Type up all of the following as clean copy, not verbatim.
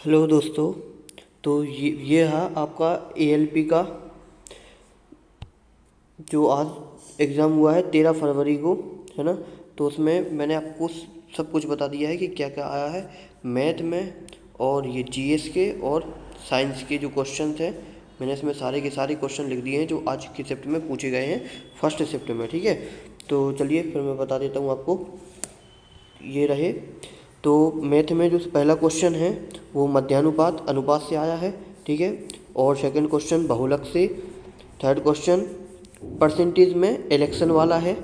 Hello दोस्तों। तो ये है आपका एएलपी का जो आज एग्ज़ाम हुआ है 13 फरवरी को, है ना। तो उसमें मैंने आपको सब कुछ बता दिया है कि क्या क्या आया है मैथ में, और ये जीएस के और साइंस के जो क्वेश्चन थे। मैंने इसमें सारे के सारे क्वेश्चन लिख दिए हैं जो आज की शिफ्ट में पूछे गए हैं, फर्स्ट शिफ्ट में। ठीक है, तो चलिए फिर मैं बता देता हूँ आपको। ये रहे। तो मैथ में जो पहला क्वेश्चन है वो मध्यानुपात अनुपात से आया है। ठीक है, और सेकंड क्वेश्चन बहुलक से। थर्ड क्वेश्चन परसेंटेज में इलेक्शन वाला है।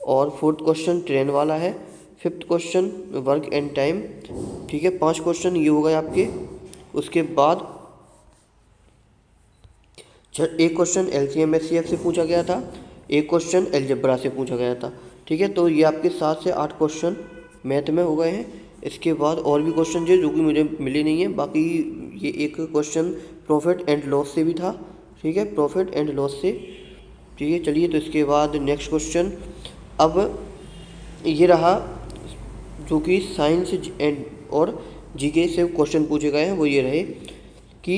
और फोर्थ क्वेश्चन ट्रेन वाला है। Fifth question work and time. ठीक है, 5 क्वेश्चन ये हो गए आपके। उसके बाद एक क्वेश्चन एलसीएम एचसीएफ से पूछा गया था, एक क्वेश्चन अलजेब्रा से पूछा गया था। ठीक है, तो ये आपके 7 से 8 क्वेश्चन मैथ में हो गए हैं। इसके बाद और भी क्वेश्चन जो कि मुझे मिले नहीं है। बाकी ये एक क्वेश्चन प्रॉफिट एंड लॉस से भी था। ठीक है, प्रॉफिट एंड लॉस से। ठीक है, चलिए तो इसके बाद नेक्स्ट क्वेश्चन अब ये रहा, जो कि साइंस एंड और जीके से क्वेश्चन पूछे गए हैं। वो ये रहे कि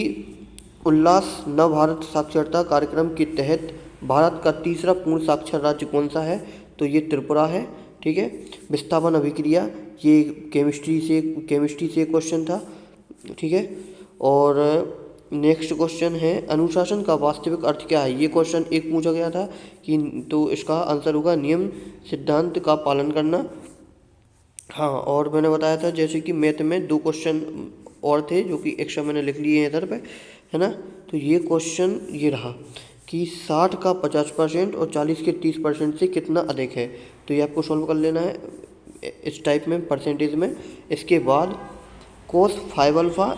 उल्लास नव भारत साक्षरता कार्यक्रम के तहत भारत का तीसरा पूर्ण साक्षर राज्य कौन सा है? तो ये त्रिपुरा है। ठीक है, विस्थापन अभिक्रिया, ये केमिस्ट्री से क्वेश्चन था। ठीक है, और नेक्स्ट क्वेश्चन है अनुशासन का वास्तविक अर्थ क्या है? ये क्वेश्चन एक पूछा गया था कि, तो इसका आंसर होगा नियम सिद्धांत का पालन करना। हाँ, और मैंने बताया था जैसे कि मैथ में 2 क्वेश्चन और थे जो कि एक्स्ट्रा मैंने लिख लिए हैं इधर पे, है ना। तो ये क्वेश्चन ये रहा कि 60 का 50% और 40 के 30% से कितना अधिक है? तो ये आपको सॉल्व कर लेना है इस टाइप में, परसेंटेज में। इसके बाद कोस 5 अल्फ़ा,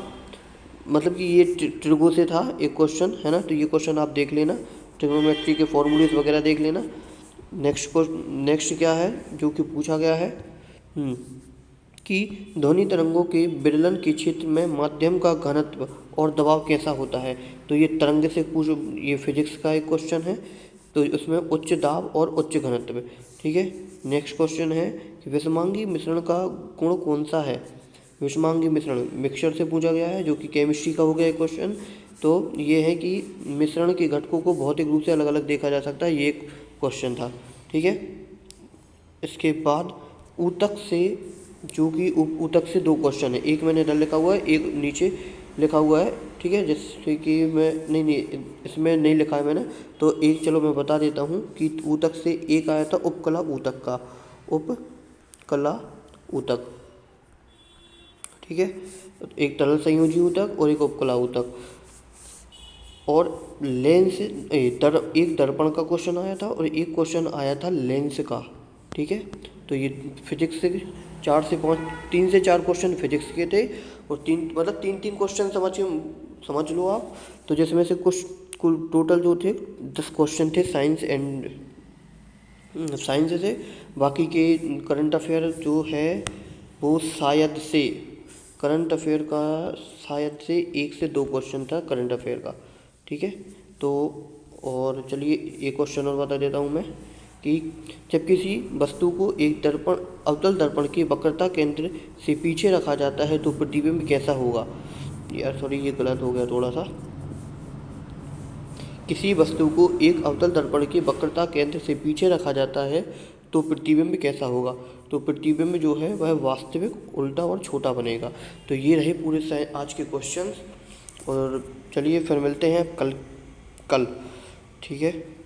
मतलब कि ये ट्रिगो से था एक क्वेश्चन, है ना। तो ये क्वेश्चन आप देख लेना, ट्रिग्नोमेट्री के फॉर्मूलेज वगैरह देख लेना। नेक्स्ट क्या है जो कि पूछा गया है कि ध्वनि तरंगों के विदलन के क्षेत्र में माध्यम का घनत्व और दबाव कैसा होता है? तो ये तरंग से ये फिजिक्स का एक क्वेश्चन है, तो उसमें उच्च दाब और उच्च घनत्व। ठीक है, नेक्स्ट क्वेश्चन है कि विषमांगी मिश्रण का गुण कौन सा है? विषमांगी मिश्रण मिक्सचर से पूछा गया है, जो कि केमिस्ट्री का हो गया एक क्वेश्चन। तो ये है कि मिश्रण के घटकों को भौतिक रूप से अलग अलग देखा जा सकता है, ये एक क्वेश्चन था। ठीक है, इसके बाद ऊतक से, जो कि ऊतक से 2 क्वेश्चन है, एक मैंने इधर लिखा हुआ है, एक नीचे लिखा हुआ है। ठीक है, जैसे कि मैं नहीं इसमें नहीं लिखा है मैंने, तो एक चलो मैं बता देता हूँ कि ऊतक से एक आया था उपकला ऊतक का, उपकला ऊतक। ठीक है, एक तरल संयोजी ऊतक और एक उपकला ऊतक। और लेंस एक दर्पण का क्वेश्चन आया था और एक क्वेश्चन आया था लेंस का। ठीक है, तो ये फिजिक्स से 4 से 5, 3 से 4 क्वेश्चन फिजिक्स के थे, और 3 क्वेश्चन समझ लो आप। तो जिसमें से कुल टोटल जो थे 10 क्वेश्चन थे साइंस से। बाकी के करंट अफेयर जो है वो शायद से करंट अफेयर का शायद से 1 से 2 क्वेश्चन था करंट अफेयर का। ठीक है, तो और चलिए एक क्वेश्चन और बता देता हूँ मैं कि जब किसी वस्तु को एक अवतल दर्पण की वक्रता केंद्र से पीछे रखा जाता है तो प्रतिबिंब कैसा होगा? यार सॉरी, ये गलत हो गया थोड़ा सा। किसी वस्तु को एक अवतल दर्पण के वक्रता केंद्र से पीछे रखा जाता है तो प्रतिबिंब कैसा होगा? तो प्रतिबिंब जो है वह वास्तविक, उल्टा और छोटा बनेगा। तो ये रहे पूरे आज के क्वेश्चंस, और चलिए फिर मिलते हैं कल। ठीक है।